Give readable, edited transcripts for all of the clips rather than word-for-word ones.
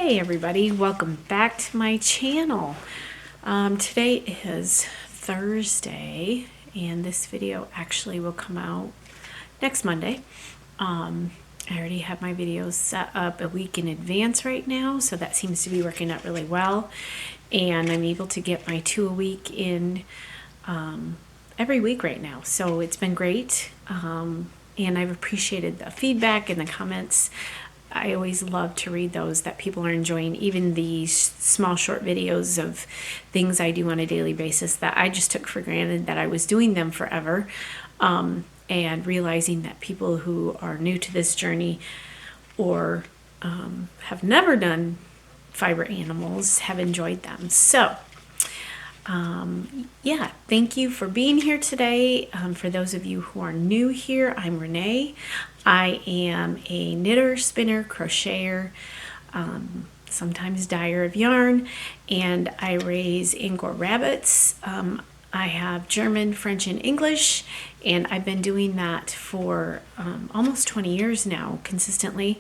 Hey everybody, welcome back to my channel. Today is Thursday and this video actually will come out next Monday. I already have my videos set up a week in advance right now, so that seems to be working out really well, and I'm able to get my 2 a week in every week right now, so it's been great. And I've appreciated the feedback and the comments. I always love to read those, that people are enjoying even these small short videos of things I do on a daily basis that I just took for granted that I was doing them forever, and realizing that people who are new to this journey or have never done fiber animals have enjoyed them. So yeah, thank you for being here today. For those of you who are new here, I'm Renee. I am a knitter, spinner, crocheter, sometimes dyer of yarn, and I raise Angora rabbits. I have German, French, and English, and I've been doing that for almost 20 years now, consistently.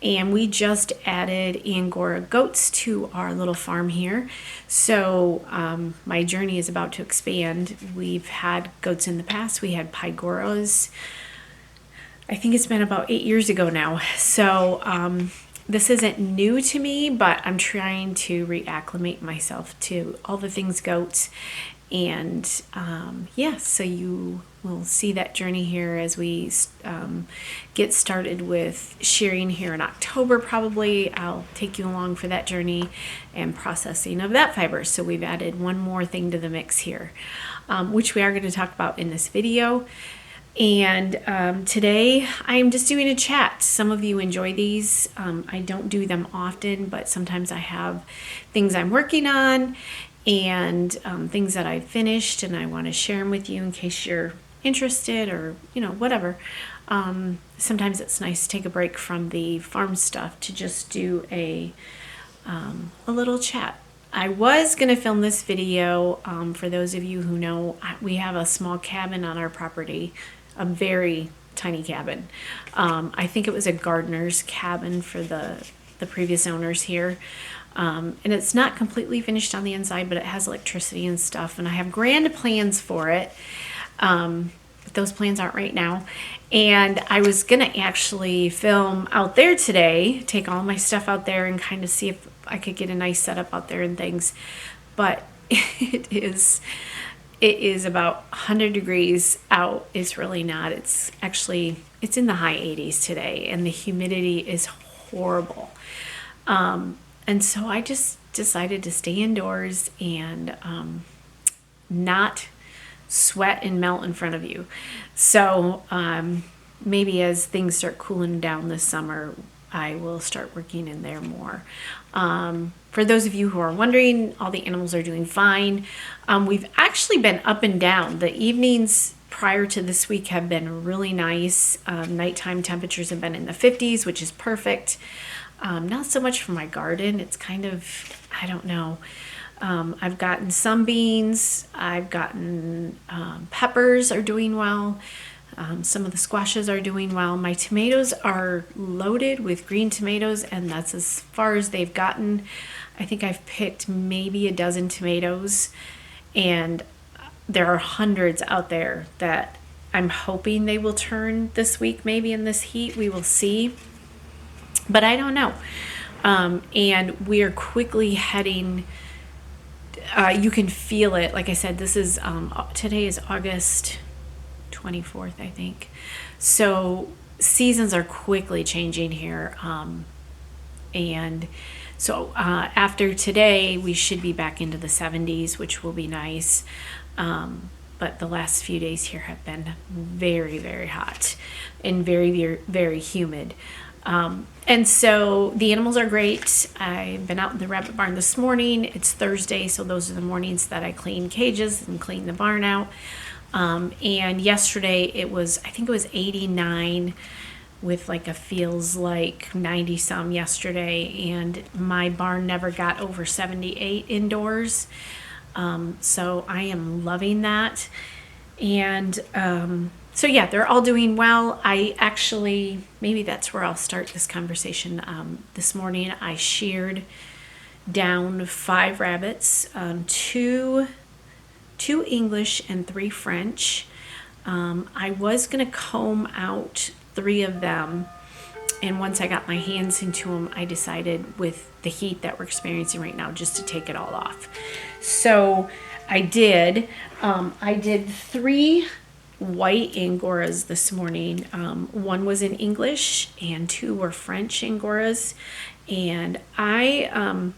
And we just added Angora goats to our little farm here. So my journey is about to expand. We've had goats in the past. We had Pygoras. I think it's been about 8 years ago now. So this isn't new to me, but I'm trying to reacclimate myself to all the things goats. And yeah, so you will see that journey here as we get started with shearing here in October. Probably I'll take you along for that journey and processing of that fiber. So we've added one more thing to the mix here, which we are going to talk about in this video. And today I'm just doing a chat. Some of you enjoy these. I don't do them often, but sometimes I have things I'm working on and things that I've finished and I want to share them with you in case you're interested, or whatever. Sometimes it's nice to take a break from the farm stuff to just do a little chat. I was going to film this video. For those of you who know, we have a small cabin on our property, a very tiny cabin. I think it was a gardener's cabin for the previous owners here. And it's not completely finished on the inside, but it has electricity and stuff, and I have grand plans for it. But those plans aren't right now. And I was gonna actually film out there today, take all my stuff out there and kind of see if I could get a nice setup out there and things. But it is about 100 degrees out. It's really not. It's in the high 80s today, and the humidity is horrible. And so I just decided to stay indoors and not sweat and melt in front of you. So maybe as things start cooling down this summer, I will start working in there more. For those of you who are wondering, all the animals are doing fine. We've actually been up and down. The evenings prior to this week have been really nice. Nighttime temperatures have been in the 50s, which is perfect. Not so much for my garden. It's kind of, I don't know. I've gotten some beans. I've gotten peppers are doing well. Some of the squashes are doing well. My tomatoes are loaded with green tomatoes, and that's as far as they've gotten. I think I've picked maybe a dozen tomatoes, and there are hundreds out there that I'm hoping they will turn this week, maybe in this heat. We will see. But I don't know. And we are quickly heading, you can feel it. Like I said, this is, today is August 24th, I think. So seasons are quickly changing here. And so after today, we should be back into the 70s, which will be nice. But the last few days here have been very, very hot and very, very, very humid. And so the animals are great. I've been out in the rabbit barn this morning. It's Thursday, so those are the mornings that I clean cages and clean the barn out. And yesterday I think it was 89 with like a feels like 90 some yesterday, and my barn never got over 78 indoors. So I am loving that. And So yeah, they're all doing well. I actually, maybe that's where I'll start this conversation. This morning I sheared down 5 rabbits, two English and 3 French. I was gonna comb out 3 of them, and once I got my hands into them, I decided with the heat that we're experiencing right now just to take it all off. So I did. I did 3 white Angoras this morning. 1 was in English and 2 were French Angoras. And I,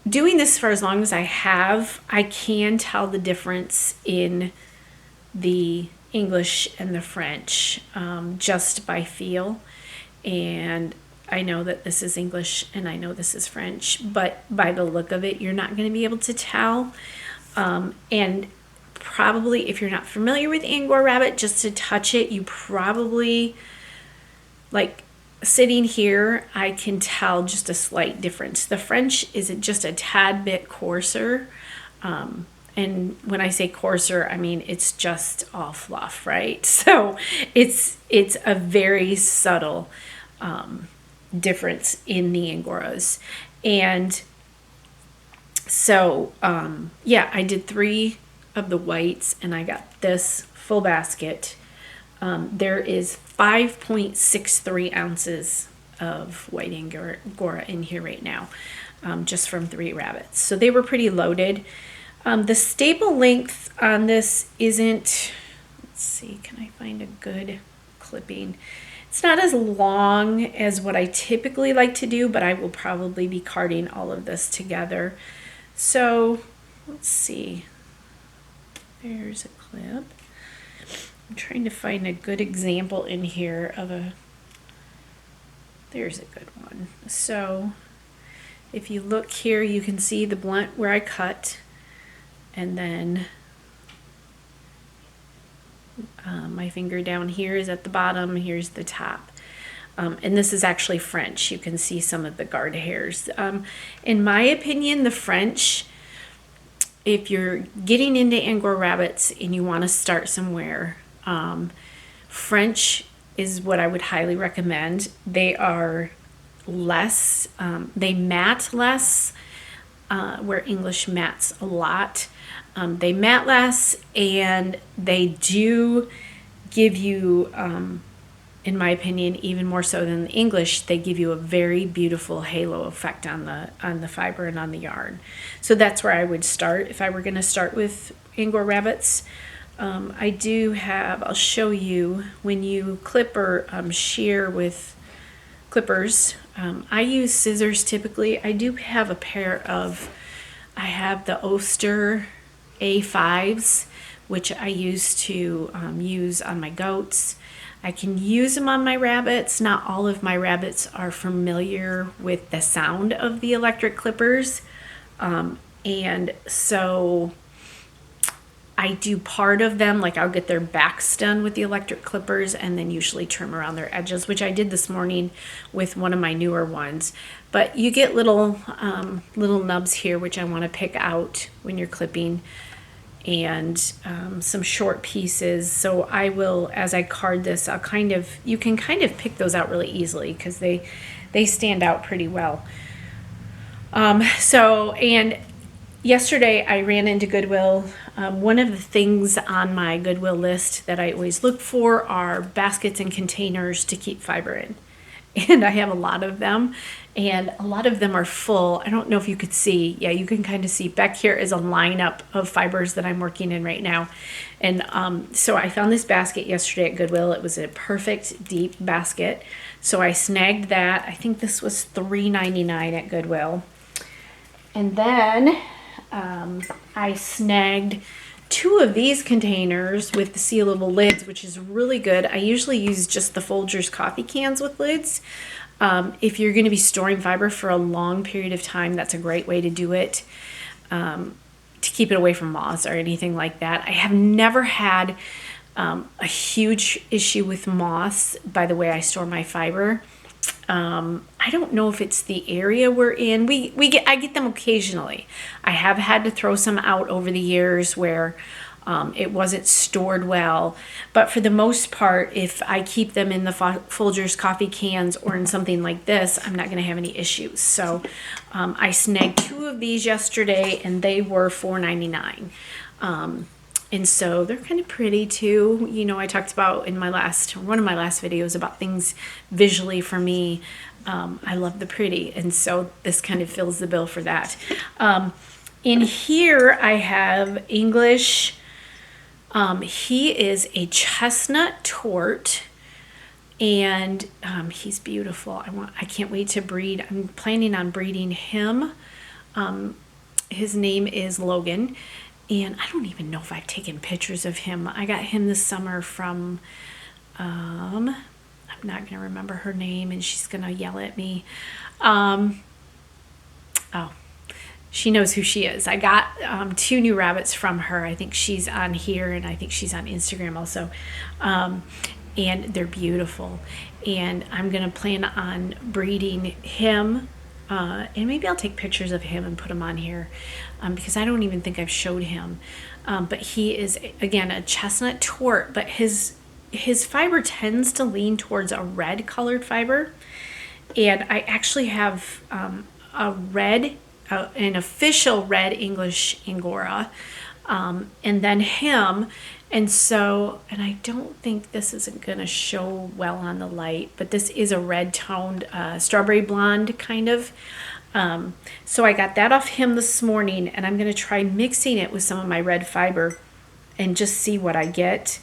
doing this for as long as I have, I can tell the difference in the English and the French just by feel. And I know that this is English and I know this is French, but by the look of it, you're not going to be able to tell. And probably if you're not familiar with Angora rabbit, just to touch it, you probably, like sitting here, I can tell just a slight difference. The French is just a tad bit coarser. And when I say coarser, I mean it's just all fluff, right? So it's a very subtle difference in the Angoras. And so, yeah, I did 3 of the whites and I got this full basket. There is 5.63 ounces of white Angora in here right now, just from 3 rabbits. So they were pretty loaded. The staple length on this isn't, let's see, can I find a good clipping? It's not as long as what I typically like to do, but I will probably be carding all of this together. So let's see, there's a clip. I'm trying to find a good example in here of there's a good one. So if you look here, you can see the blunt where I cut, and then my finger down here is at the bottom, here's the top. And this is actually French. You can see some of the guard hairs. In my opinion, the French, if you're getting into Angora rabbits and you want to start somewhere, French is what I would highly recommend. They are less, they mat less, where English mats a lot. They mat less, and they do give you, in my opinion, even more so than the English, they give you a very beautiful halo effect on the fiber and on the yarn. So that's where I would start if I were going to start with Angora rabbits. I do have, I'll show you, when you clip or shear with clippers, I use scissors typically. I do have a pair of, I have the Oster A5s, which I used to use on my goats. I can use them on my rabbits. Not all of my rabbits are familiar with the sound of the electric clippers. And so I do part of them, like I'll get their backs done with the electric clippers and then usually trim around their edges, which I did this morning with one of my newer ones. But you get little nubs here, which I want to pick out when you're clipping, and some short pieces. So I will, as I card this, you can kind of pick those out really easily because they stand out pretty well. And yesterday I ran into Goodwill. One of the things on my Goodwill list that I always look for are baskets and containers to keep fiber in. And I have a lot of them, and a lot of them are full. I don't know if you could see. Yeah, you can kind of see. Back here is a lineup of fibers that I'm working in right now. And so I found this basket yesterday at Goodwill. It was a perfect deep basket. So I snagged that. I think this was $3.99 at Goodwill. And then I snagged 2 of these containers with the sealable lids, which is really good. I usually use just the Folgers coffee cans with lids. If you're going to be storing fiber for a long period of time, that's a great way to do it, to keep it away from moths or anything like that. I have never had a huge issue with moths by the way I store my fiber. I don't know if it's the area we're in. I get them occasionally. I have had to throw some out over the years where It wasn't stored well, but for the most part, if I keep them in the Folgers coffee cans or in something like this, I'm not going to have any issues. So I snagged 2 of these yesterday, and they were $4.99. And so they're kind of pretty too. You know, I talked about in one of my last videos about things visually for me. I love the pretty, and so this kind of fills the bill for that. In here I have English. He is a chestnut tort, and he's beautiful. I can't wait to breed. I'm planning on breeding him. His name is Logan, and I don't even know if I've taken pictures of him. I got him this summer from, I'm not going to remember her name, and she's going to yell at me. She knows who she is. I got 2 new rabbits from her. I think she's on here, and I think she's on Instagram also. And they're beautiful. And I'm going to plan on breeding him. And maybe I'll take pictures of him and put him on here, because I don't even think I've showed him. But he is, again, a chestnut tort, but his fiber tends to lean towards a red colored fiber. And I actually have an official red English Angora, and then him. And I don't think this isn't going to show well on the light, but this is a red toned strawberry blonde kind of. So I got that off him this morning, and I'm going to try mixing it with some of my red fiber and just see what I get.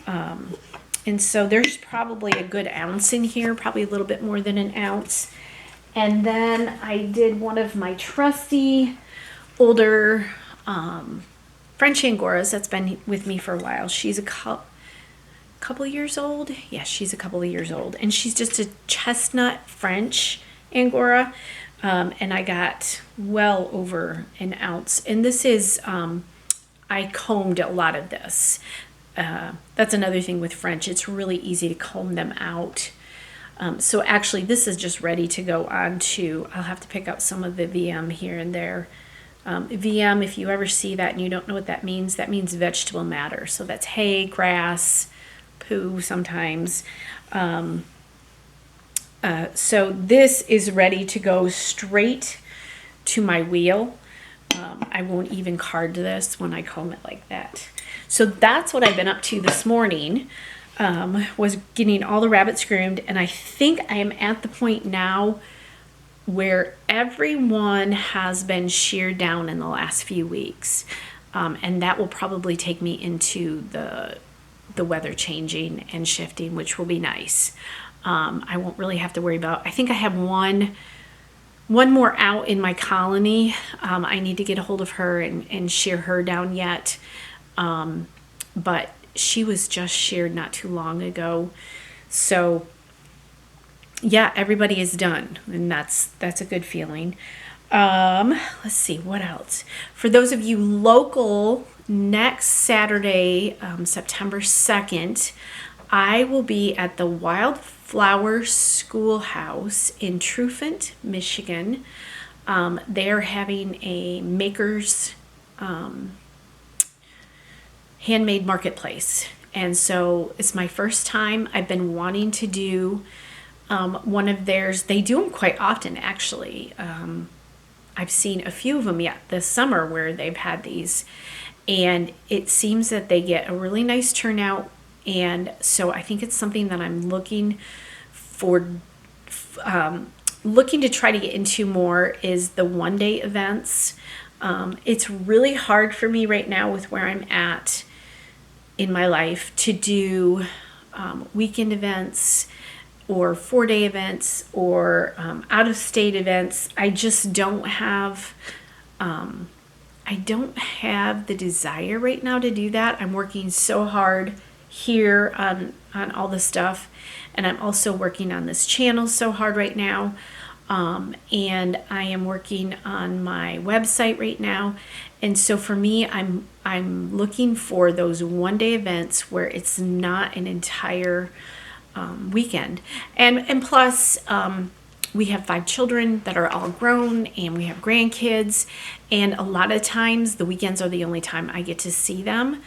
And so there's probably a good ounce in here, probably a little bit more than an ounce. And then I did one of my trusty older French Angoras that's been with me for a while. She's a couple years old. Yes, she's a couple of years old. And she's just a chestnut French Angora. And I got well over an ounce. And this is, I combed a lot of this. That's another thing with French. It's really easy to comb them out. So actually this is just ready to go on to, I'll have to pick out some of the VM here and there. VM, if you ever see that and you don't know what that means vegetable matter. So that's hay, grass, poo sometimes. So this is ready to go straight to my wheel. I won't even card this when I comb it like that. So that's what I've been up to this morning. Was getting all the rabbits groomed, and I think I am at the point now where everyone has been sheared down in the last few weeks, and that will probably take me into the weather changing and shifting, which will be nice. I won't really have to worry about. I think I have one more out in my colony. I need to get a hold of her and shear her down yet, but she was just sheared not too long ago. So yeah, everybody is done, and that's a good feeling. Let's see what else. For those of you local, next Saturday, September 2nd, I will be at the Wildflower Schoolhouse in Trufant, Michigan. They're having a maker's handmade marketplace, and so it's my first time. I've been wanting to do one of theirs. They do them quite often, actually. I've seen a few of them yet this summer where they've had these, and it seems that they get a really nice turnout. And so I think it's something that I'm looking to try to get into more, is the one-day events. It's really hard for me right now with where I'm at in my life to do weekend events or 4-day events or out-of-state events. I just don't have the desire right now to do that. I'm working so hard here on all this stuff, and I'm also working on this channel so hard right now, and I am working on my website right now. And so for me, I'm looking for those one-day events where it's not an entire weekend, and plus we have 5 children that are all grown, and we have grandkids, and a lot of times the weekends are the only time I get to see them,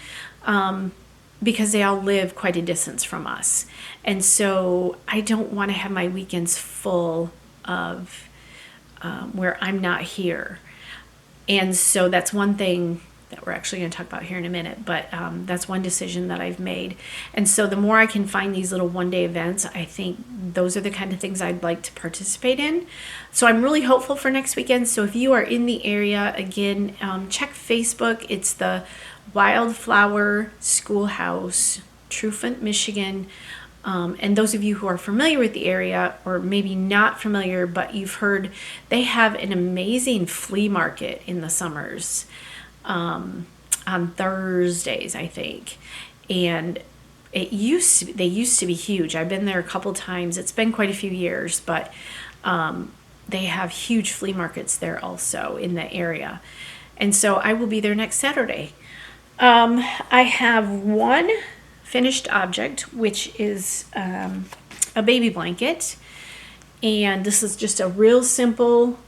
because they all live quite a distance from us. And so I don't want to have my weekends full of where I'm not here. And so that's one thing that we're actually going to talk about here in a minute, but that's one decision that I've made. And so the more I can find these little one-day events, I think those are the kind of things I'd like to participate in. So I'm really hopeful for next weekend. So if you are in the area, again, check Facebook. It's the Wildflower Schoolhouse, Trufant, Michigan. And those of you who are familiar with the area, or maybe not familiar, but you've heard, they have an amazing flea market in the summers, on Thursdays, I think. And they used to be huge. I've been there a couple times. It's been quite a few years, but they have huge flea markets there also in the area. And so I will be there next Saturday. I have one finished object, which is a baby blanket. And this is just a real simple,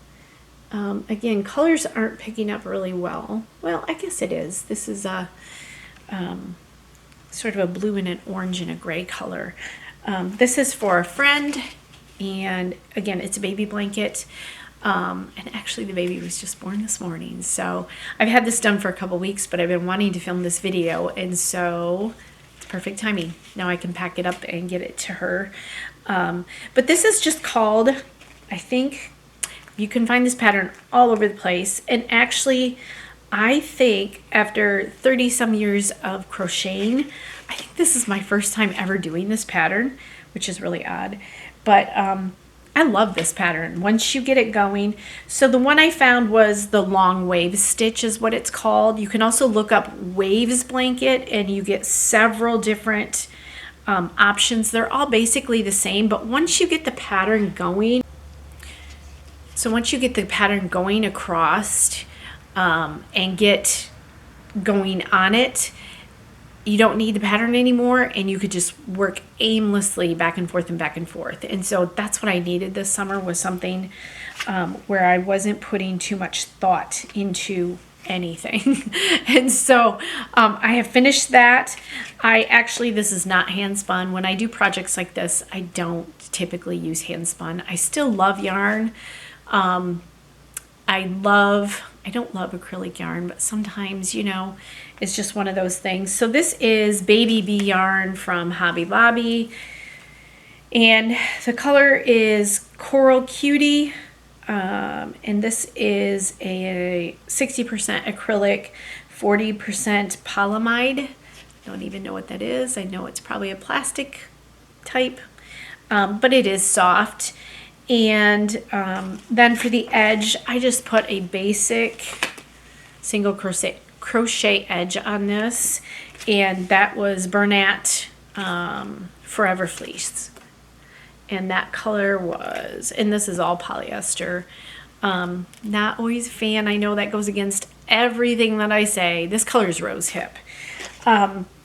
again, colors aren't picking up really well. Well, I guess it is. This is a sort of a blue and an orange and a gray color. This is for a friend, and again, it's a baby blanket. And actually the baby was just born this morning. So I've had this done for a couple weeks, but I've been wanting to film this video, and so it's perfect timing. Now I can pack it up and get it to her. But this is just called, I think you can find this pattern all over the place. And actually, I think after 30 some years of crocheting, I think this is my first time ever doing this pattern, which is really odd. But I love this pattern once you get it going. So the one I found was the long wave stitch is what it's called. You can also look up waves blanket, and you get several different options. They're all basically the same, but once you get the pattern going, across and get going on it, you don't need the pattern anymore, and you could just work aimlessly back and forth and back and forth. And so that's what I needed this summer, was something where I wasn't putting too much thought into anything. And so I have finished that. This is not hand spun. When I do projects like this, I don't typically use hand spun. I still love yarn. I don't love acrylic yarn, but sometimes, it's just one of those things. So this is Baby Bee yarn from Hobby Lobby, and the color is Coral Cutie, and this is a 60% acrylic, 40% polyamide. Don't even know what that is. I know it's probably a plastic type, but it is soft. And then for the edge, I just put a basic single crochet edge on this, and that was Bernat Forever Fleece, and that color was, and this is all polyester. Not always a fan. I know that goes against everything that I say. This color is Rose Hip.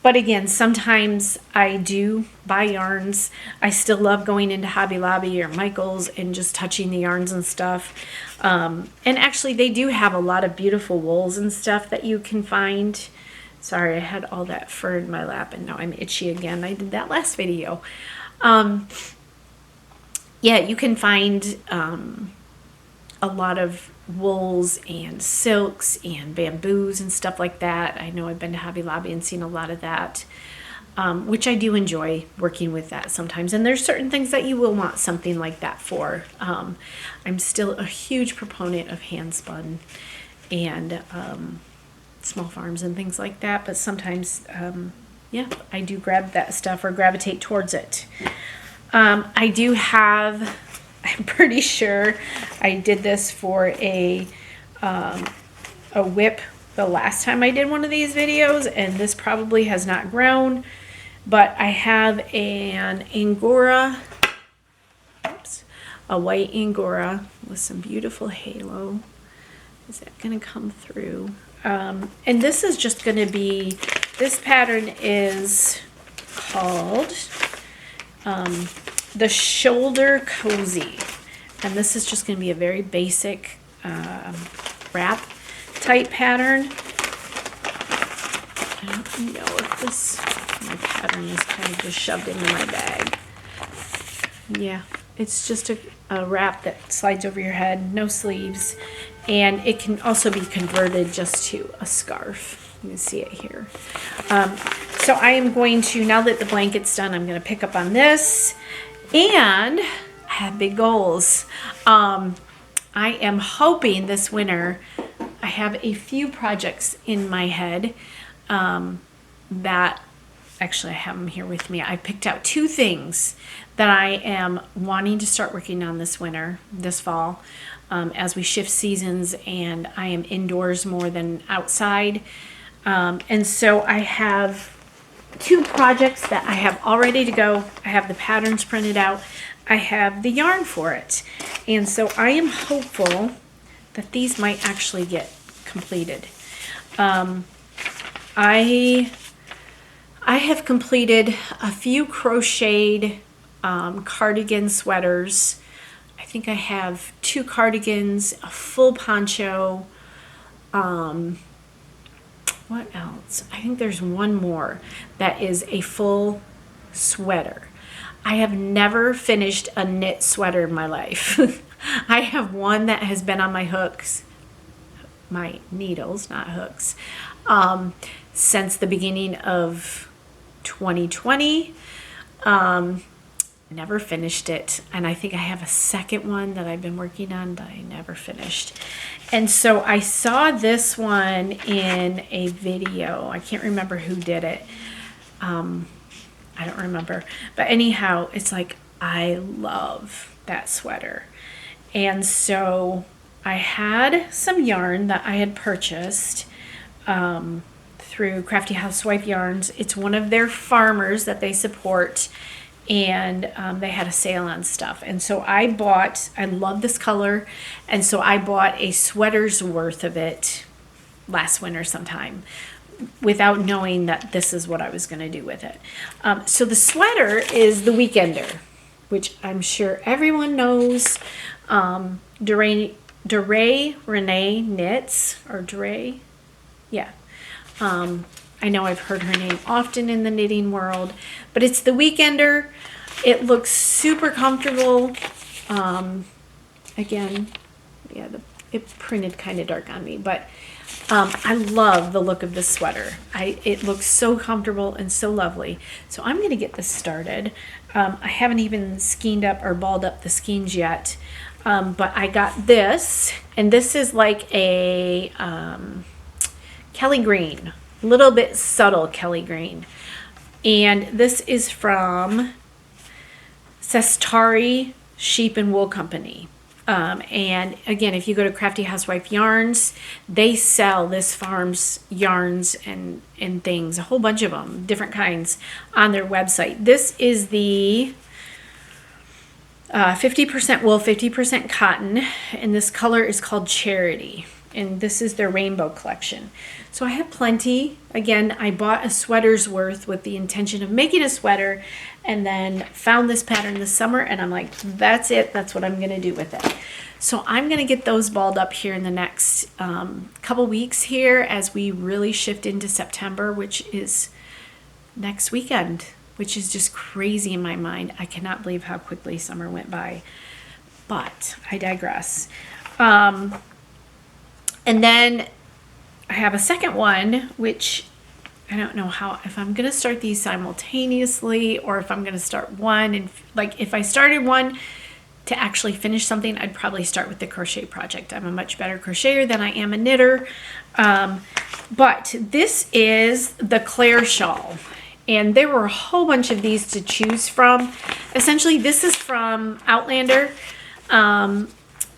But again, sometimes I do buy yarns. I still love going into Hobby Lobby or Michael's and just touching the yarns and stuff. And actually, they do have a lot of beautiful wools and stuff that you can find. Sorry, I had all that fur in my lap, and now I'm itchy again. I did that last video. Yeah, you can find a lot of wools and silks and bamboos and stuff like that. I know I've been to Hobby Lobby and seen a lot of that, which I do enjoy working with that sometimes. And there's certain things that you will want something like that for. I'm still a huge proponent of hand spun and small farms and things like that, but sometimes, yeah, I do grab that stuff or gravitate towards it. I do have, I'm pretty sure I did this for a whip the last time I did one of these videos, and this probably has not grown, but I have an Angora, a white Angora with some beautiful halo. Is that going to come through? And this is just going to be, this pattern is called the Shoulder Cozy And this is just going to be a very basic wrap type pattern. I don't know if this, my pattern is kind of just shoved into my bag. Yeah, it's just a wrap that slides over your head, no sleeves, and it can also be converted just to a scarf. You can see it here. So I am going to, now that the blanket's done, I'm going to pick up on this, and I have big goals. I am hoping this winter, I have a few projects in my head that, actually I have them here with me. I picked out 2 things that I am wanting to start working on this winter, this fall, as we shift seasons and I am indoors more than outside. And so I have 2 projects that I have all ready to go. I have the patterns printed out. I have the yarn for it. And so I am hopeful that these might actually get completed. I have completed a few crocheted cardigan sweaters. I think I have 2 cardigans, a full poncho. What else? I think there's one more that is a full sweater. I have never finished a knit sweater in my life. I have one that has been on my hooks, my needles, not hooks, since the beginning of 2020. Never finished it. And I think I have a second one that I've been working on that I never finished. And so I saw this one in a video. I can't remember who did it. I don't remember. But anyhow, it's like, I love that sweater. And so I had some yarn that I had purchased through Crafty Housewife Yarns. It's one of their farmers that they support. And they had a sale on stuff. And so I love this color. And so I bought a sweater's worth of it last winter sometime without knowing that this is what I was going to do with it. So the sweater is the Weekender, which I'm sure everyone knows. DeRay Renee Knits, or DeRay, yeah. I know I've heard her name often in the knitting world, but it's the Weekender. It looks super comfortable. Again, yeah, it printed kind of dark on me, but I love the look of this sweater. It looks so comfortable and so lovely. So I'm going to get this started. I haven't even skeined up or balled up the skeins yet, but I got this, and this is like a Kelly Green. Little bit subtle Kelly Green, and this is from Sestari Sheep and Wool Company. And again, if you go to Crafty Housewife Yarns, they sell this farm's yarns and things, a whole bunch of them, different kinds, on their website. This is the 50% wool, 50% cotton, and this color is called Charity. And this is their rainbow collection. So I have plenty. Again, I bought a sweater's worth with the intention of making a sweater, and then found this pattern this summer, and I'm like, that's it. That's what I'm going to do with it. So I'm going to get those balled up here in the next couple weeks here as we really shift into September, which is next weekend, which is just crazy in my mind. I cannot believe how quickly summer went by, but I digress. And then I have a second one, which I don't know if I'm going to start these simultaneously or if I'm going to start one. And like, if I started one to actually finish something, I'd probably start with the crochet project. I'm a much better crocheter than I am a knitter. But this is the Claire shawl. And there were a whole bunch of these to choose from. Essentially, this is from Outlander.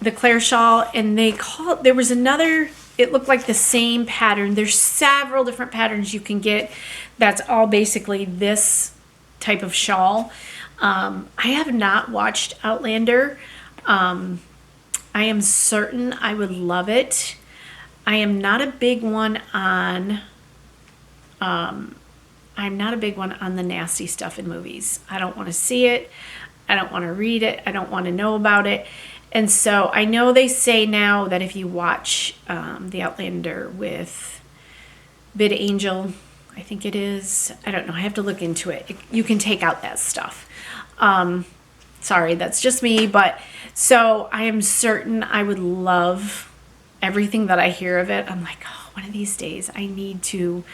The Claire shawl, and there was another, it looked like the same pattern. There's several different patterns you can get that's all basically this type of shawl. I have not watched Outlander. I am certain I would love it. I am not a big one on the nasty stuff in movies. I don't want to see it. I don't want to read it. I don't want to know about it. And so I know they say now that if you watch The Outlander with Bid Angel, I think it is, I don't know, I have to look into it. You can take out that stuff. Sorry, that's just me. But so I am certain I would love everything that I hear of it. I'm like, oh, one of these days I need to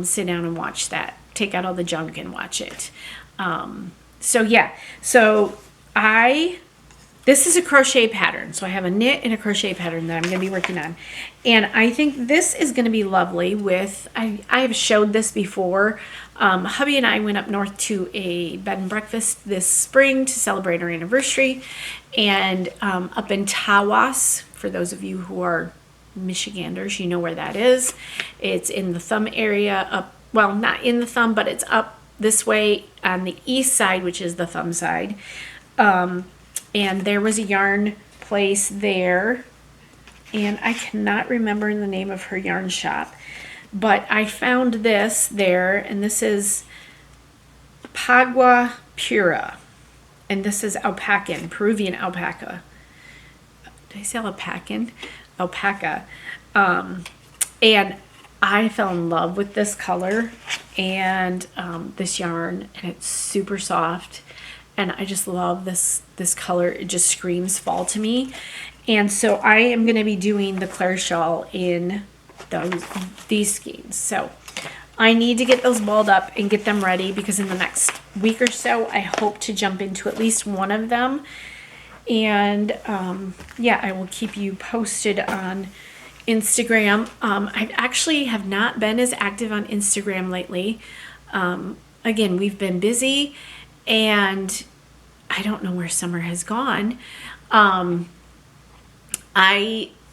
sit down and watch that. Take out all the junk and watch it. So yeah, so this is a crochet pattern. So I have a knit and a crochet pattern that I'm going to be working on. And I think this is going to be lovely with, I have showed this before. Hubby and I went up north to a bed and breakfast this spring to celebrate our anniversary. And up in Tawas, for those of you who are Michiganders, you know where that is. It's in the Thumb area up, well, not in the Thumb, but it's up this way on the east side, which is the Thumb side. And there was a yarn place there, and I cannot remember the name of her yarn shop, but I found this there, and this is Pagua Pura, and this is alpacan, Peruvian alpaca. Did I say alpacan? Alpaca. And I fell in love with this color and this yarn, and it's super soft. And I just love this color. It just screams fall to me. And so I am going to be doing the Claire shawl in these skeins. So I need to get those balled up and get them ready, because in the next week or so, I hope to jump into at least one of them. And yeah, I will keep you posted on Instagram. I actually have not been as active on Instagram lately. Again, we've been busy, and I don't know where summer has gone.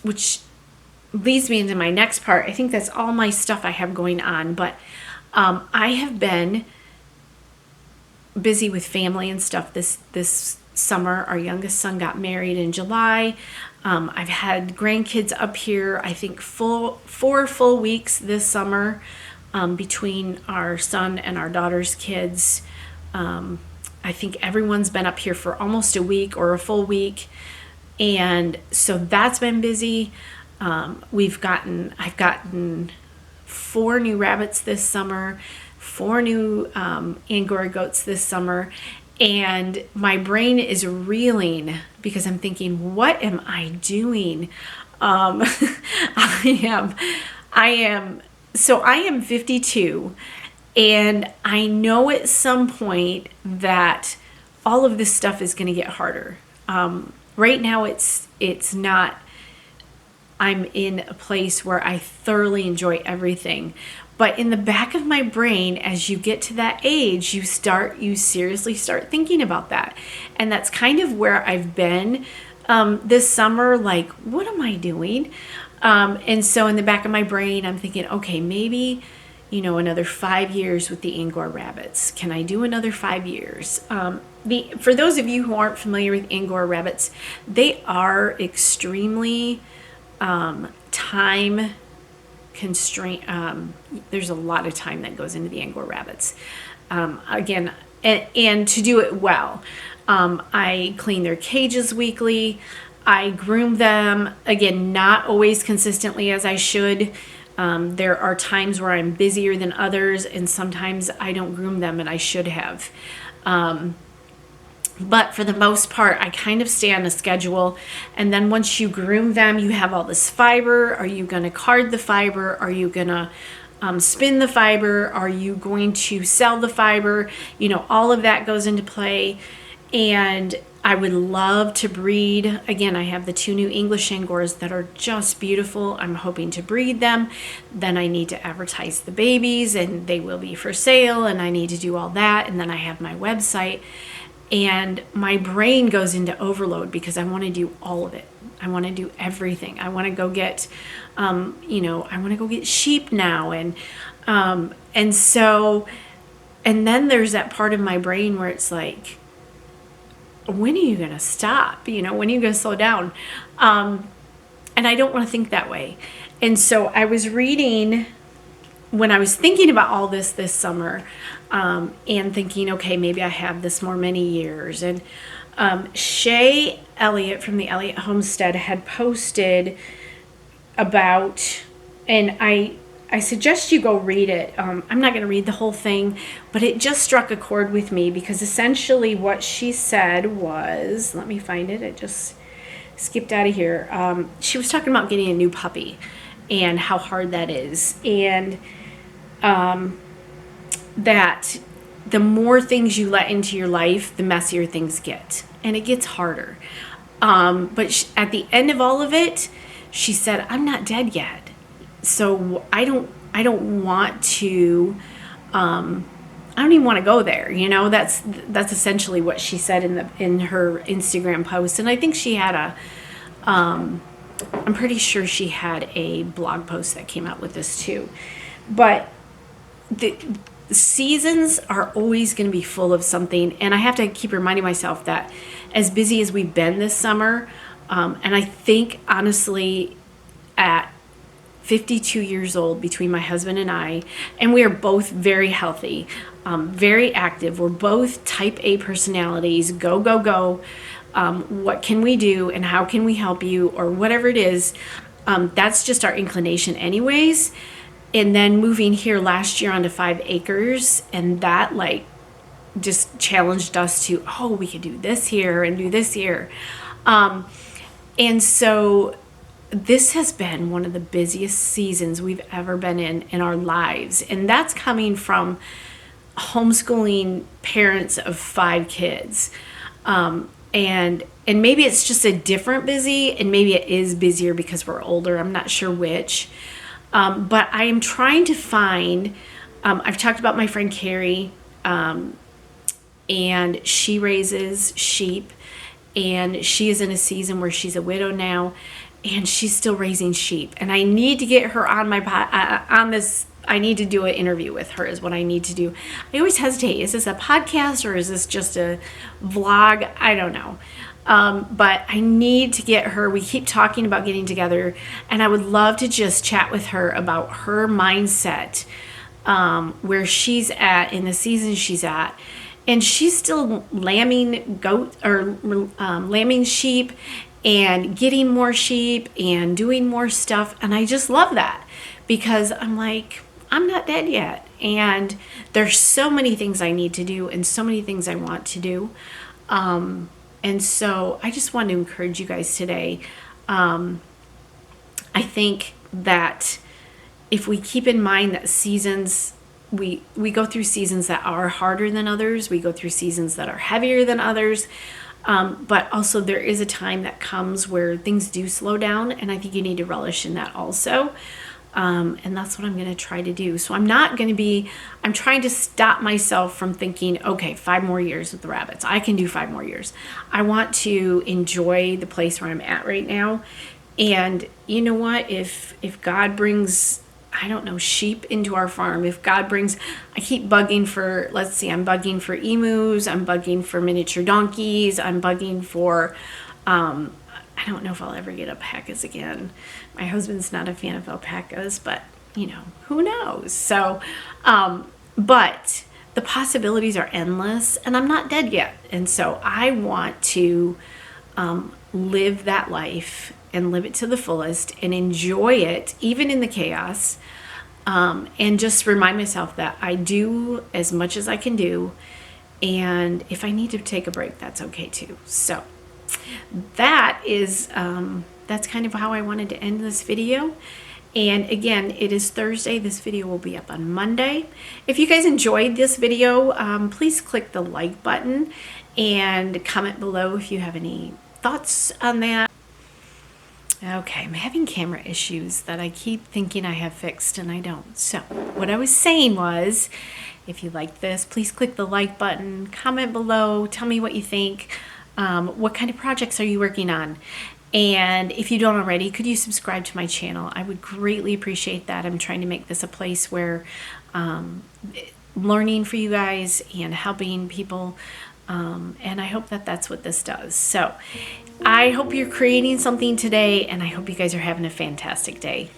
Which leads me into my next part. I think that's all my stuff I have going on, but I have been busy with family and stuff this summer. Our youngest son got married in July. I've had grandkids up here, I think 4 full weeks this summer, between our son and our daughter's kids. I think everyone's been up here for almost a week or a full week. And so that's been busy. I've gotten 4 new rabbits this summer, 4 new Angora goats this summer. And my brain is reeling because I'm thinking, what am I doing? I am 52, and I know at some point that all of this stuff is going to get harder. Right now it's not. I'm in a place where I thoroughly enjoy everything. But in the back of my brain, as you get to that age, you seriously start thinking about that. And that's kind of where I've been this summer. Like, what am I doing? And so in the back of my brain, I'm thinking, okay, maybe, another 5 years with the Angora rabbits. Can I do another 5 years? For those of you who aren't familiar with Angora rabbits, they are extremely time constraint. There's a lot of time that goes into the Angora rabbits. Again, and to do it well, I clean their cages weekly. I groom them, again, not always consistently as I should. There are times where I'm busier than others, and sometimes I don't groom them, and I should have. But for the most part, I kind of stay on a schedule. And then once you groom them, you have all this fiber. Are you going to card the fiber? Are you going to spin the fiber? Are you going to sell the fiber? All of that goes into play. And I would love to breed. Again, I have the 2 new English Angoras that are just beautiful. I'm hoping to breed them. Then I need to advertise the babies, and they will be for sale. And I need to do all that. And then I have my website. And my brain goes into overload because I want to do all of it. I want to do everything. I want to go get, I want to go get sheep now. And then there's that part of my brain where it's like, when are you going to stop? When are you going to slow down? And I don't want to think that way. And so I was reading, when I was thinking about all this summer, and thinking, okay, maybe I have this more many years. And Shay Elliot from the Elliot Homestead had posted about, and I suggest you go read it. I'm not going to read the whole thing, but it just struck a chord with me because essentially what she said was, let me find it. It just skipped out of here. She was talking about getting a new puppy and how hard that is, and that the more things you let into your life, the messier things get, and it gets harder. But at the end of all of it, she said, "I'm not dead yet, so I don't want to. I don't even want to go there." You know, that's essentially what she said in her Instagram post, and I think she had a. I'm pretty sure she had a blog post that came out with this too, but the seasons are always going to be full of something, and I have to keep reminding myself that as busy as we've been this summer, and I think honestly at 52 years old between my husband and I, and we are both very healthy, very active. We're both type A personalities, go, go, go. What can we do and how can we help you, or whatever it is. That's just our inclination anyways. And then moving here last year onto 5 acres, and that like just challenged us to, oh, we could do this here and do this here. And so this has been one of the busiest seasons we've ever been in our lives. And that's coming from homeschooling parents of 5 kids. And maybe it's just a different busy, and maybe it is busier because we're older. I'm not sure which. But I am trying to find, I've talked about my friend Carrie, and she raises sheep, and she is in a season where she's a widow now, and she's still raising sheep. And I need to get her on on this. I need to do an interview with her is what I need to do. I always hesitate. Is this a podcast or is this just a vlog? I don't know. But I need to get her. We keep talking about getting together, and I would love to just chat with her about her mindset, where she's at in the season she's at. And she's still lambing lambing sheep and getting more sheep and doing more stuff. And I just love that because I'm like, I'm not dead yet. And there's so many things I need to do and so many things I want to do. And so I just want to encourage you guys today. I think that if we keep in mind that seasons, we go through seasons that are harder than others. We go through seasons that are heavier than others. But also there is a time that comes where things do slow down. And I think you need to relish in that also. And that's what I'm going to try to do. So I'm trying to stop myself from thinking, okay, 5 more years with the rabbits. I can do 5 more years. I want to enjoy the place where I'm at right now. And you know what? If God brings, I don't know, sheep into our farm, I keep bugging for, I'm bugging for emus. I'm bugging for miniature donkeys. I'm bugging for, I don't know if I'll ever get alpacas again. My husband's not a fan of alpacas, but who knows? So, but the possibilities are endless, and I'm not dead yet. And so I want to live that life and live it to the fullest and enjoy it, even in the chaos. And just remind myself that I do as much as I can do. And if I need to take a break, that's okay too. So that's kind of how I wanted to end this video. And again, it is Thursday. This video will be up on Monday. If you guys enjoyed this video, please click the like button and comment below if you have any thoughts on that. Okay, I'm having camera issues that I keep thinking I have fixed and I don't. So what I was saying was, if you like this, please click the like button, comment below, tell me what you think. What kind of projects are you working on? And if you don't already, could you subscribe to my channel? I would greatly appreciate that. I'm trying to make this a place where learning for you guys and helping people. And I hope that that's what this does. So I hope you're creating something today, and I hope you guys are having a fantastic day.